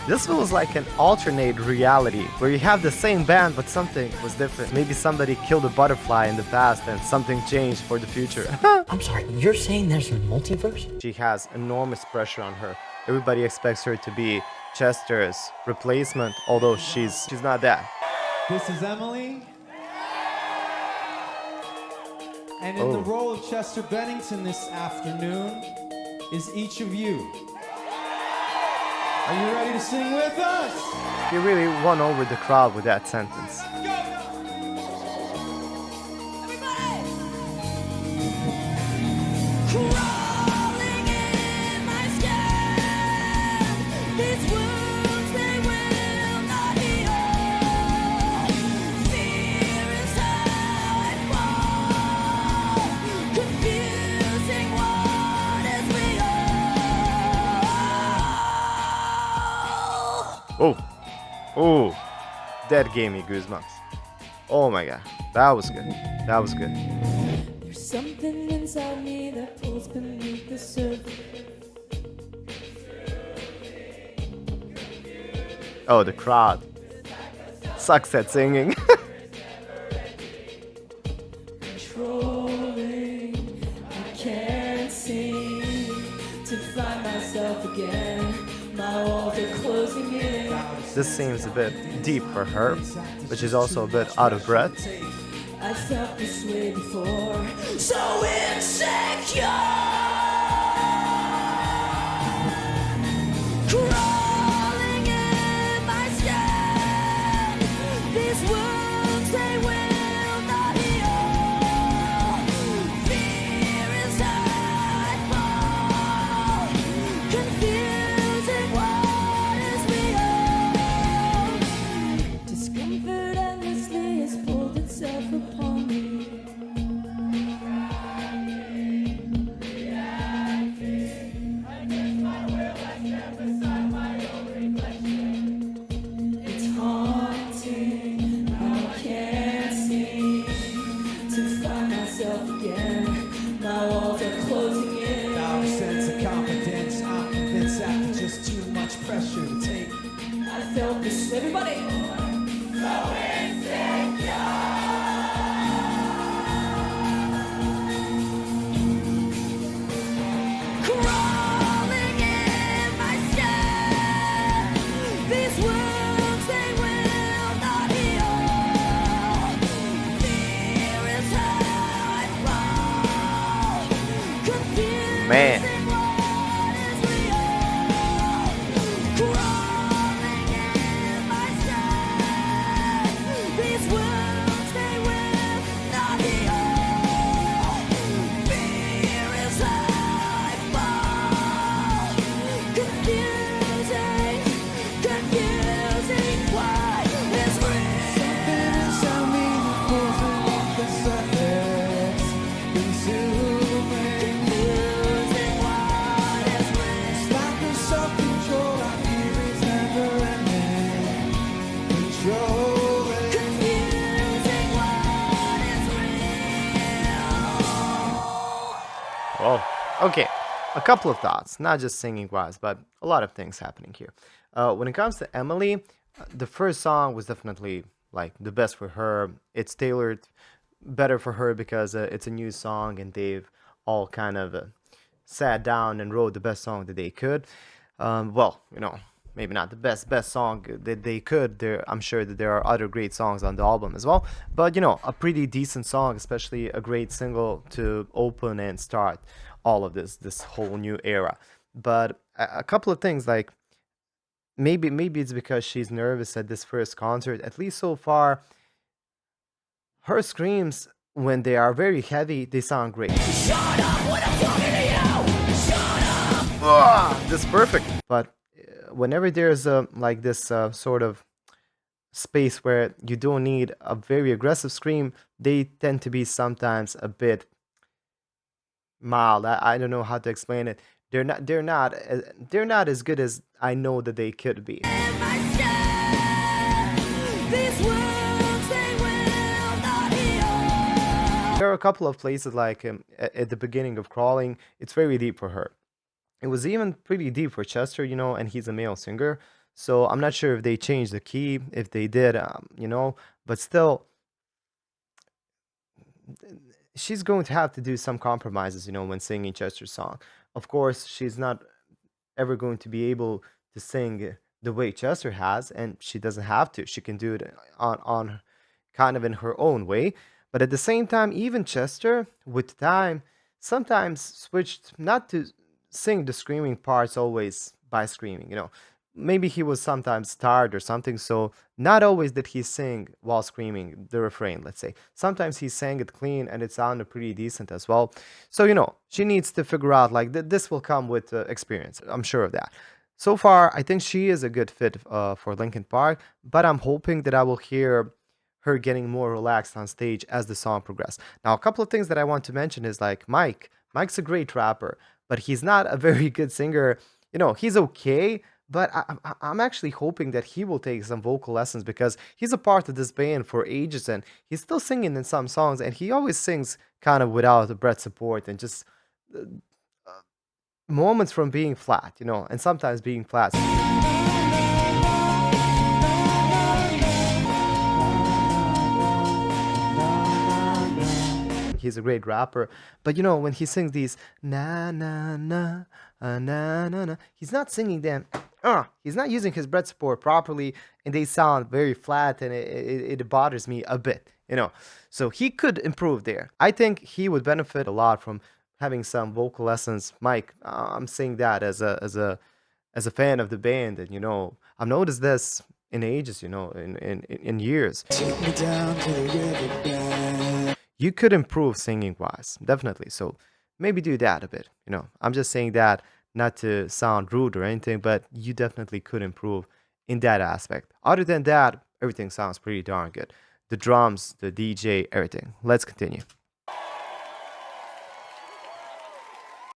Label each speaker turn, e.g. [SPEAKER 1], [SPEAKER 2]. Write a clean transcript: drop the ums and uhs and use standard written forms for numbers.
[SPEAKER 1] This feels like an alternate reality where you have the same band but something was different. Maybe somebody killed a butterfly in the past and something changed for the future.
[SPEAKER 2] I'm sorry, you're saying there's a multiverse?
[SPEAKER 1] She has enormous pressure on her. Everybody expects her to be Chester's replacement, although she's not that.
[SPEAKER 3] This is Emily. And in the role of Chester Bennington this afternoon is each of you. Are you ready to sing with us?
[SPEAKER 1] You really won over the crowd with that sentence. Oh, that gave me goosebumps. Oh my god, that was good. That was good.
[SPEAKER 4] There's something inside me that pulls beneath the surface.
[SPEAKER 1] Oh, the crowd sucks at singing.
[SPEAKER 4] Controlling, I can't seem to find myself again. My walls are closing in.
[SPEAKER 1] This seems a bit deep for her, but she's also a bit out of breath.
[SPEAKER 4] I felt this way before, so insecure. Crawling in my skin. These wounds they will not heal. Fear is how I fall. Confusing what is real. Discomfort endlessly has pulled itself upon me. It's haunting, I can't seem to find myself again. My walls are closing in.
[SPEAKER 3] Now sense of confidence, I'm convinced after just too much pressure to take.
[SPEAKER 4] I felt this, everybody. So insecure. Crawling in my skin. These wounds they will not heal. Fear is how I fall. Confusing
[SPEAKER 1] Man.
[SPEAKER 4] what is real. Crawling in my skin. These wounds they will not heal. Fear is how I fall. Confusing what is real.
[SPEAKER 3] Inside me that pulls beneath the surface. Consuming.
[SPEAKER 4] Confusing what is real.
[SPEAKER 3] It's like the self-control I fear is never ending. Controlling.
[SPEAKER 4] Confusing what is real.
[SPEAKER 1] Well, okay. A couple of thoughts, not just singing wise, but a lot of things happening here. When it comes to Emily, the first song was definitely like the best for her. It's tailored better for her because it's a new song and they've all kind of sat down and wrote the best song that they could. Well, maybe not the best song that they could. I'm sure that there are other great songs on the album as well. But a pretty decent song, especially a great single to open and start all of this whole new era. But a couple of things, like maybe it's because she's nervous at this first concert. At least so far, her screams when they are very heavy, they sound great.
[SPEAKER 4] Shut up when I'm talking to you. Shut up.
[SPEAKER 1] This is perfect. But whenever there's like this sort of space where you don't need a very aggressive scream, they tend to be sometimes a bit mild. I don't know how to explain it. They're not as good as I know that they could be.
[SPEAKER 4] In my skin. These wounds they will not heal.
[SPEAKER 1] There are a couple of places like at the beginning of Crawling, it's very deep for her. It was even pretty deep for Chester, and he's a male singer. So I'm not sure if they changed the key, if they did, but still, she's going to have to do some compromises, when singing Chester's song. Of course, she's not ever going to be able to sing the way Chester has, and she doesn't have to. She can do it on kind of in her own way. But at the same time, even Chester, with time, sometimes switched not to sing the screaming parts always by screaming. Maybe he was sometimes tired or something, so not always did he sing while screaming the refrain, let's say. Sometimes he sang it clean and it sounded pretty decent as well. So, she needs to figure out like this will come with experience. I'm sure of that. So far, I think she is a good fit for Linkin Park, but I'm hoping that I will hear her getting more relaxed on stage as the song progresses. Now, a couple of things that I want to mention is like Mike. Mike's a great rapper, but he's not a very good singer. He's okay, but I'm actually hoping that he will take some vocal lessons because he's a part of this band for ages and he's still singing in some songs and he always sings kind of without the breath support and just uh, moments from being flat, and sometimes being flat. He's a great rapper, but when he sings these na na na na na na, he's not singing them. He's not using his breath support properly, and they sound very flat, and it bothers me a bit. So he could improve there. I think he would benefit a lot from having some vocal lessons. Mike, I'm saying that as a fan of the band, and I've noticed this in ages, in years.
[SPEAKER 3] Take me down to the riverbed.
[SPEAKER 1] You could improve singing wise, definitely. So maybe do that a bit. I'm just saying that not to sound rude or anything, but you definitely could improve in that aspect. Other than that, everything sounds pretty darn good. The drums, the DJ, everything. Let's continue.